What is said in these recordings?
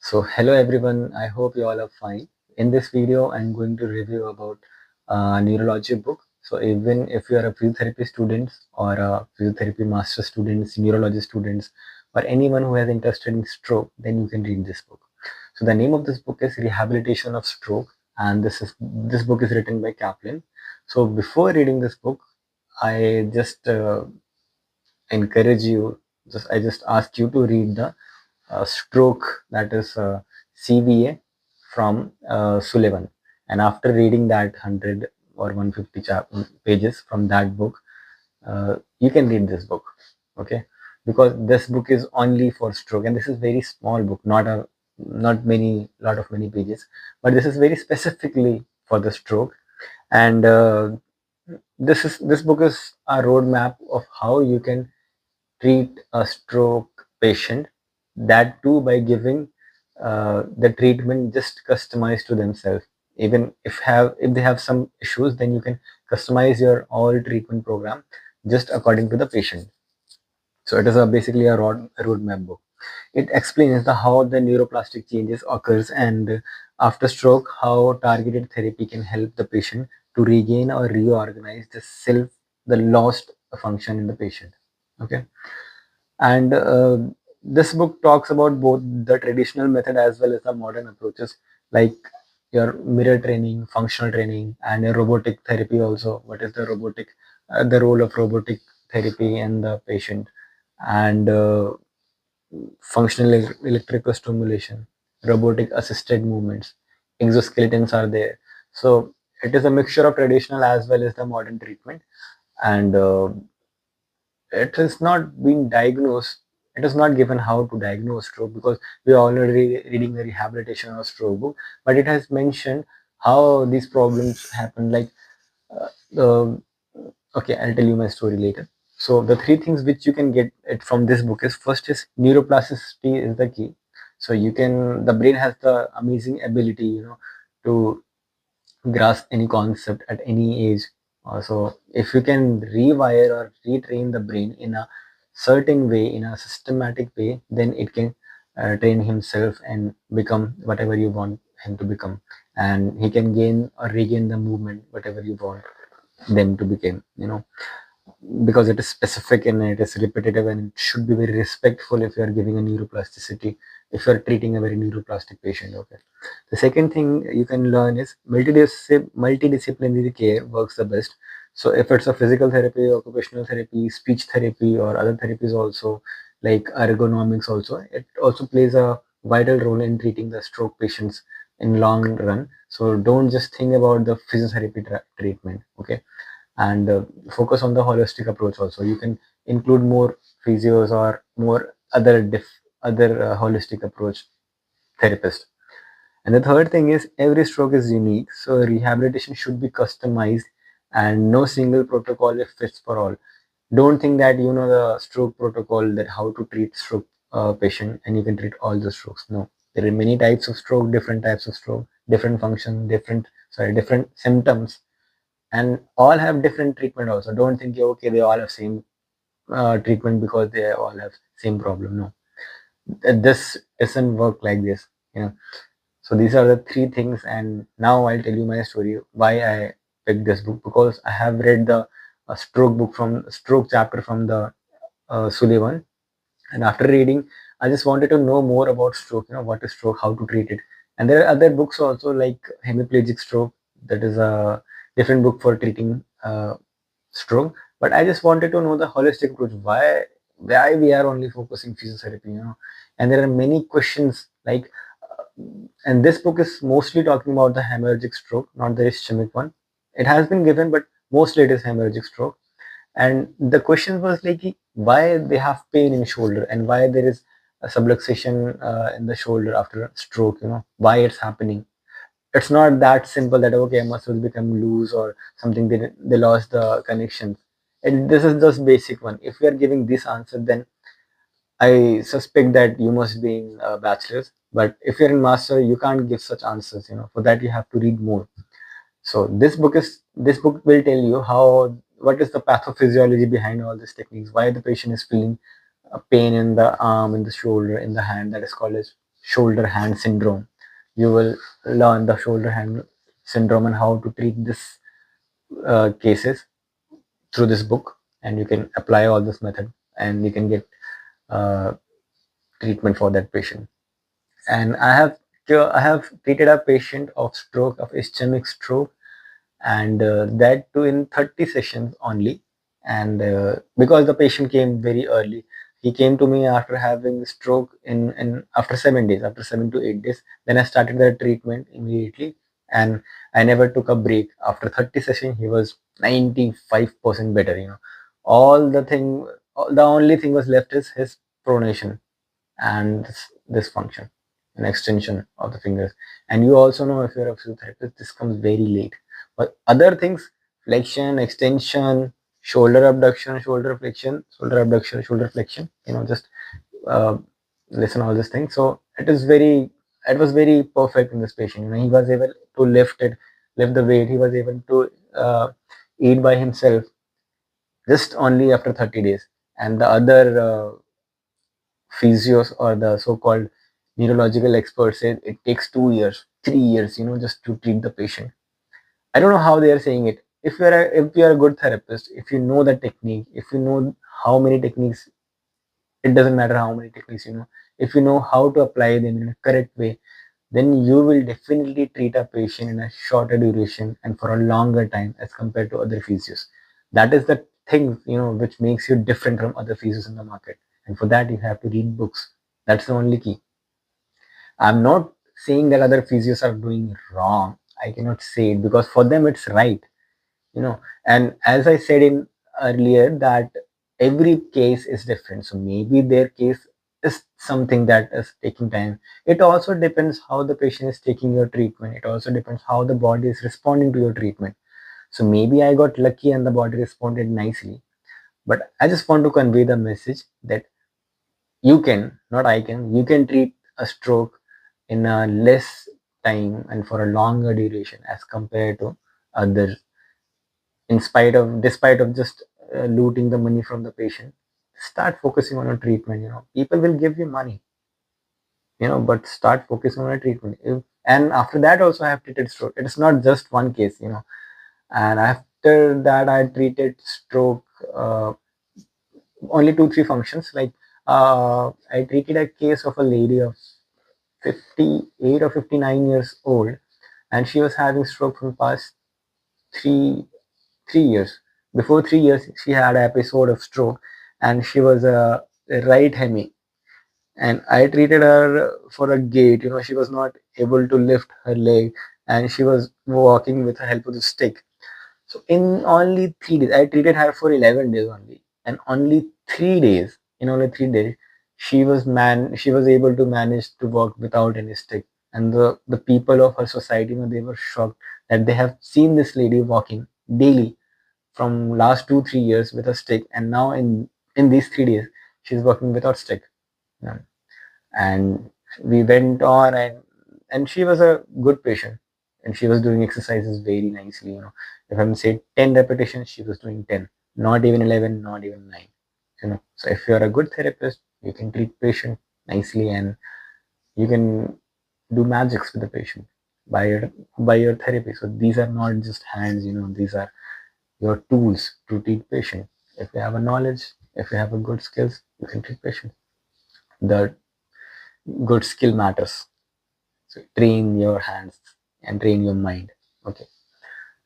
So hello everyone, I hope you all are fine. In this video, I'm going to review about neurology book. So even if you are a physiotherapy student or a physiotherapy master students, neurology students, or anyone who has interested in stroke, then you can read this book. So the name of this book is Rehabilitation of Stroke, and this book is written by Kaplan. So before reading this book, I just encourage you. I just ask you to read the stroke, that is CVA from Sullivan. And after reading that 100 or 150 pages from that book, you can read this book. Okay, because this book is only for stroke, and this is very small book, not many lot of many pages, but this is very specifically for the stroke. And this book is a roadmap of how you can treat a stroke patient, that too by giving the treatment just customized to themselves. Even if they have some issues, then you can customize your all treatment program just according to the patient. So it is basically a roadmap book. It explains the how the neuroplastic changes occurs, and after stroke how targeted therapy can help the patient to regain or reorganize the lost function in the patient. Okay. And this book talks about both the traditional method as well as the modern approaches, like your mirror training, functional training, and your robotic therapy also. What is the role of robotic therapy in the patient, and functional electrical stimulation, robotic assisted movements, exoskeletons are there. So it is a mixture of traditional as well as the modern treatment. And it has not been diagnosed. It is not given how to diagnose stroke, because we are already reading the rehabilitation of stroke book, but it has mentioned how these problems happen. Like, the okay, I'll tell you my story later. So the three things which you can get it from this book is, first is neuroplasticity is the key. So the brain has the amazing ability, to grasp any concept at any age. So if you can rewire or retrain the brain in a certain way, in a systematic way, then it can train himself and become whatever you want him to become, and he can gain or regain the movement whatever you want them to become. Because it is specific and it is repetitive, and it should be very respectful if you are giving a neuroplasticity, if you are treating a very neuroplastic patient. Okay. The second thing you can learn is multidisciplinary care works the best. So if it's a physical therapy, occupational therapy, speech therapy, or other therapies also, like ergonomics also, it also plays a vital role in treating the stroke patients in long run. So don't just think about the physiotherapy treatment. Okay. And focus on the holistic approach also. You can include more physios or more other holistic approach therapist. And the third thing is, every stroke is unique, so rehabilitation should be customized, and no single protocol fits for all. Don't think that you know the stroke protocol, that how to treat stroke patient and you can treat all the strokes. No, there are many types of stroke, different types of stroke, different function, different symptoms, and all have different treatment also. Don't think, okay, they all have same treatment because they all have same problem. No, this doesn't work like this. You know. So these are the three things, and now I'll tell you my story why I picked this book, because I have read the stroke chapter from the Sullivan, and after reading, I just wanted to know more about stroke. What is stroke, how to treat it, and there are other books also like hemiplegic stroke. That is a different book for treating stroke. But I just wanted to know the holistic approach. Why we are only focusing physiotherapy? And there are many questions like, and this book is mostly talking about the hemorrhagic stroke, not the ischemic one. It has been given, but mostly it is hemorrhagic stroke. And the question was like, why they have pain in shoulder, and why there is a subluxation in the shoulder after stroke. Why it's happening. It's not that simple that, okay, muscles become loose or something, they lost the connections. And this is just basic one. If we are giving this answer, then I suspect that you must be in bachelor's. But if you're in master, you can't give such answers. For that you have to read more. So this book will tell you what is the pathophysiology behind all these techniques, why the patient is feeling a pain in the arm, in the shoulder, in the hand, that is called as shoulder hand syndrome. You will learn the shoulder hand syndrome and how to treat this cases through this book, and you can apply all this method and you can get uh, treatment for that patient. And I have treated a patient of stroke, of ischemic stroke, and that too in 30 sessions only. And because the patient came very early, he came to me after having stroke in after 7 days, after 7 to 8 days. Then I started the treatment immediately, and I never took a break. After 30 sessions, he was 95% better. All the thing, the only thing was left is his pronation and this function, an extension of the fingers. And you also know, if you're a physiotherapist, this comes very late. But other things, flexion, extension, shoulder abduction, shoulder flexion, shoulder abduction, shoulder flexion, just uh, listen all these things. So it was very perfect in this patient. He was able to lift the weight. He was able to eat by himself just only after 30 days. And the other physios or the so-called neurological experts say it takes 2 years, 3 years, just to treat the patient. I don't know how they are saying it. If you are a good therapist, if you know the technique, if you know how many techniques, it doesn't matter how many techniques you know. If you know how to apply them in a correct way, then you will definitely treat a patient in a shorter duration and for a longer time as compared to other physios. That is the thing, which makes you different from other physios in the market. And for that, you have to read books. That's the only key. I'm not saying that other physios are doing wrong. I cannot say it because for them it's right, you know. And as I said in earlier, that every case is different. So maybe their case is something that is taking time. It also depends how the patient is taking your treatment. It also depends how the body is responding to your treatment. So maybe I got lucky and the body responded nicely. But I just want to convey the message that you can, not I can, you can treat a stroke in a less time and for a longer duration as compared to others, despite of just looting the money from the patient. Start focusing on a treatment. People will give you money, but start focusing on a treatment. And after that also I have treated stroke. It's not just one case. And after that I treated stroke only 2 3 functions. Like I treated a case of a lady of 58 or 59 years old, and she was having stroke from past three 3 years. Before 3 years, she had an episode of stroke, and she was a right hemi. And I treated her for a gait. She was not able to lift her leg, and she was walking with the help of the stick. So in only 3 days, I treated her for 11 days only, and only 3 days. In only 3 days, she was able to manage to walk without any stick. And the people of her society, they were shocked that they have seen this lady walking daily from last 2 3 years with a stick, and now in these 3 days she's working without stick. Yeah. And we went on, and she was a good patient, and she was doing exercises very nicely. If I'm say 10 repetitions, she was doing 10, not even 11, not even 9. So if you're a good therapist, you can treat patient nicely, and you can do magics with the patient by your therapy. So these are not just hands, these are your tools to treat patient. If you have a knowledge, if you have a good skills, you can treat patient. The good skill matters. So train your hands and train your mind. Okay.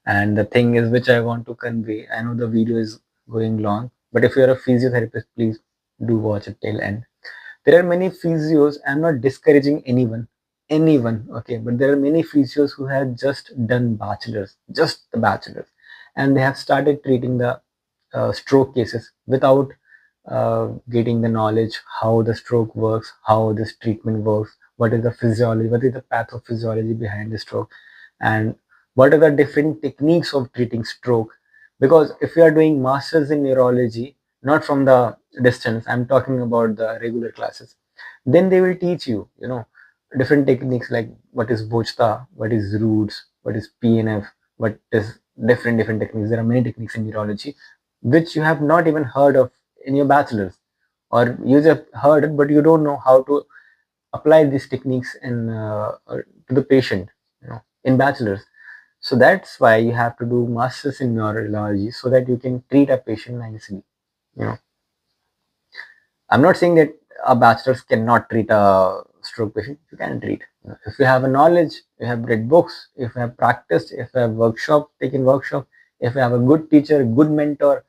And the thing is which I want to convey, I know the video is going long, but if you're a physiotherapist, please do watch it till end. There are many physios. I'm not discouraging anyone, okay, but there are many physios who have just done bachelor's, just the bachelor's, and they have started treating the stroke cases without getting the knowledge how the stroke works, how this treatment works, what is the physiology, what is the pathophysiology behind the stroke, and what are the different techniques of treating stroke. Because if you are doing masters in neurology, not from the distance, I'm talking about the regular classes, then they will teach you, different techniques like what is Bojta, what is roots, what is PNF, what is different techniques. There are many techniques in neurology which you have not even heard of in your bachelor's, or you just heard it but you don't know how to apply these techniques to the patient, in bachelor's. So that's why you have to do masters in neurology, so that you can treat a patient nicely. You know, I'm not saying that a bachelor's cannot treat a stroke patient. You can treat. If you have a knowledge, you have read books, if you have practiced, if you have taken workshop, if you have a good teacher, good mentor,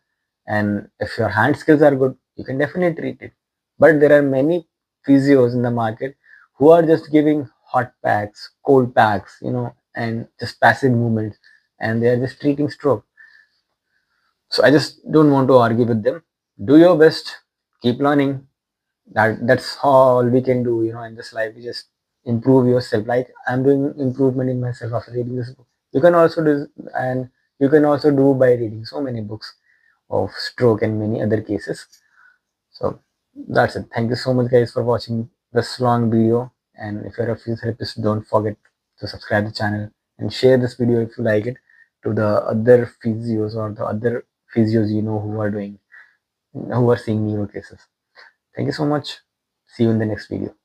and if your hand skills are good, you can definitely treat it. But there are many physios in the market who are just giving hot packs, cold packs, and just passive movements, and they are just treating stroke. So I just don't want to argue with them. Do your best, keep learning. That's all we can do, in this life. You just improve yourself. Like I'm doing improvement in myself after reading this book. You can also do, and you can also do by reading so many books of stroke and many other cases. So that's it. Thank you so much, guys, for watching this long video. And if you're a physiotherapist, don't forget to subscribe the channel and share this video if you like it to the other physios or the other physios who are seeing neuro cases. Thank you so much. See you in the next video.